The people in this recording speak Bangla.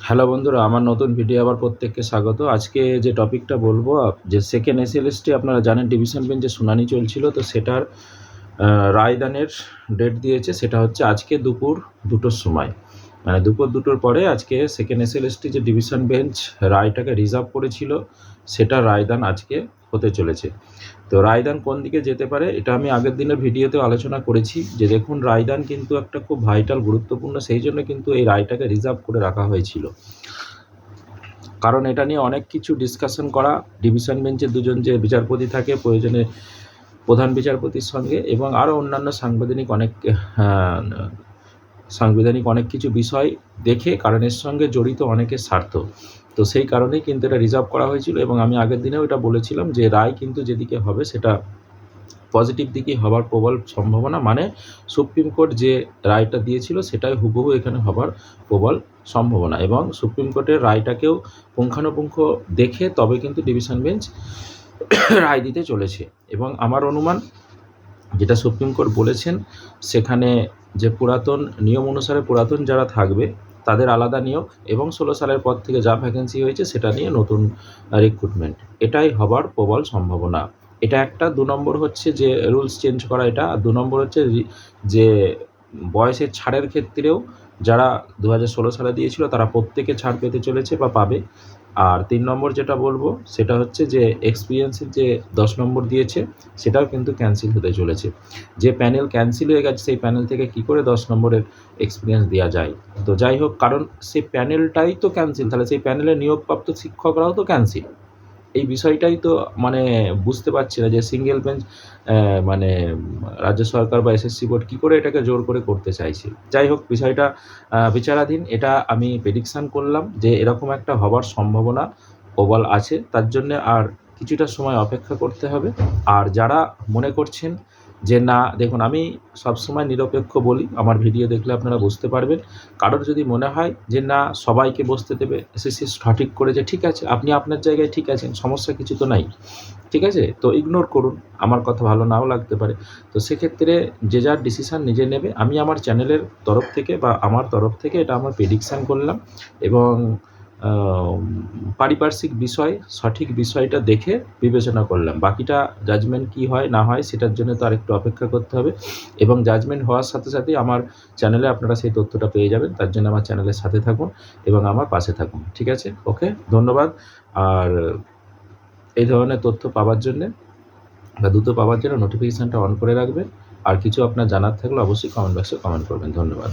হ্যালো বন্ধুরা, আমার নতুন ভিডিও আবার প্রত্যেককে স্বাগত। আজকে যে টপিকটা বলবো যে সেকেন্ড এসএলএসটি আপনারা জানেন ডিভিশন বেঞ্চে শুনানি চলছিল, তো সেটার রায়দানের ডেট দিয়েছে। সেটা হচ্ছে আজকে দুপুর 2টোর সময়, মানে দুপুর 2টোর পরে আজকে সেকেন্ড এসএলএসটি যে ডিভিশন বেঞ্চ রায়টাকে রিজার্ভ করেছিল সেটা রায়দান আজকে হতে চলেছে। তো রায়দান কোন দিকে যেতে পারে এটা আমি আগের দিনের ভিডিওতেও আলোচনা করেছি যে দেখুন, রায়দান কিন্তু একটা খুব ভাইটাল গুরুত্বপূর্ণ, সেই জন্য কিন্তু এই রায়টাকে রিজার্ভ করে রাখা হয়েছিল। কারণ এটা নিয়ে অনেক কিছু ডিসকাশন করা ডিভিশন বেঞ্চে দুজন যে বিচারপতি থাকে, প্রয়োজনে প্রধান বিচারপতির সঙ্গে এবং আরও অন্যান্য সাংবিধানিক অনেক কিছু বিষয় দেখে, কারণ এর সঙ্গে জড়িত অনেকের স্বার্থ। তো সেই কারণেই কিন্তু এটা রিজার্ভ করা হয়েছিল এবং আমি আগের দিনেও এটা বলেছিলাম যে রায় কিন্তু যেদিকে হবে সেটা পজিটিভ দিকে হবার প্রবল সম্ভাবনা, মানে সুপ্রিম কোর্ট যে রায়টা দিয়েছিল সেটাই হুবহু এখানে হবার প্রবল সম্ভাবনা, এবং সুপ্রিম কোর্টের রায়টাকেও পুঙ্খানুপুঙ্খ দেখে তবে কিন্তু ডিভিশন বেঞ্চ রায় দিতে চলেছে। এবং আমার অনুমান যেটা সুপ্রিম কোর্ট বলেছেন সেখানে যে পুরাতন নিয়ম অনুসারে পুরাতন যারা থাকবে তাদের আলাদা নিয়োগ, এবং 16 সালের পর থেকে যা ভ্যাকেন্সি হয়েছে সেটা নিয়ে নতুন রিক্রুটমেন্ট, এটাই হবার প্রবল সম্ভাবনা। এটা একটা। 2 নম্বর হচ্ছে যে রুলস চেঞ্জ করা এটা, আর 2 নম্বর হচ্ছে যে বয়সের ছাড়ের ক্ষেত্রেও যারা 2016 সালে দিয়েছিল তারা প্রত্যেকে ছাড় পেতে চলেছে বা পাবে। আর 3 নম্বর যেটা বলবো সেটা হচ্ছে যে এক্সপিরিয়েন্সের যে 10 নম্বর দিয়েছে সেটাও কিন্তু ক্যান্সেল হতে চলেছে। যে প্যানেল ক্যান্সেল হয়ে গেছে সেই প্যানেল থেকে কী করে 10 নম্বরের এক্সপিরিয়েন্স দেওয়া যায়? তো যাই হোক, কারণ সেই প্যানেলটাই তো ক্যান্সেল, তাহলে সেই প্যানেলে নিয়োগপ্রাপ্ত শিক্ষকরাও তো ক্যান্সেল। এই বিষয়টাই তো মানে বুঝতে পারছি না যে সিঙ্গেল বেঞ্চ মানে রাজ্য সরকার বা এসএসসি বোর্ড কী করে এটাকে জোর করে করতে চাইছে। যাই হোক, বিষয়টা বিচারাধীন। এটা আমি প্রেডিকশান করলাম যে এরকম একটা হবার সম্ভাবনা প্রবল আছে, তার জন্যে আর কিছুটা সময় অপেক্ষা করতে হবে। আর যারা মনে করছেন যে না, দেখুন আমি সবসময় নিরপেক্ষ বলি, আমার ভিডিও দেখলে আপনারা বুঝতে পারবেন। কারোর যদি মনে হয় যে না সবাইকে বসতে দেবে, এসএসসি সঠিক করেছে, ঠিক আছে, আপনি আপনার জায়গায় ঠিক আছেন, সমস্যা কিছু তো নাই, ঠিক আছে, তো ইগনোর করুন, আমার কথা ভালো নাও লাগতে পারে। তো সেক্ষেত্রে যে যার ডিসিশান নিজে নেবে। আমি আমার চ্যানেলের তরফ থেকে বা আমার তরফ থেকে এটা আমার প্রেডিকশান করলাম, এবং পারিপার্শ্বিক বিষয় সঠিক বিষয়টা দেখে বিবেচনা করলাম। বাকিটা জাজমেন্ট কী হয় না হয় সেটার জন্য তো আরেকটু অপেক্ষা করতে হবে, এবং জাজমেন্ট হওয়ার সাথে সাথেই আমার চ্যানেলে আপনারা সেই তথ্যটা পেয়ে যাবেন। তার জন্য আমার চ্যানেলের সাথে থাকুন এবং আমার পাশে থাকুন, ঠিক আছে? ওকে, ধন্যবাদ। আর এই ধরনের তথ্য পাওয়ার জন্যে বা দ্রুত পাওয়ার জন্য নোটিফিকেশানটা অন করে রাখবেন। আর কিছু আপনার জানার থাকলে অবশ্যই কমেন্ট বক্সে কমেন্ট করবেন। ধন্যবাদ।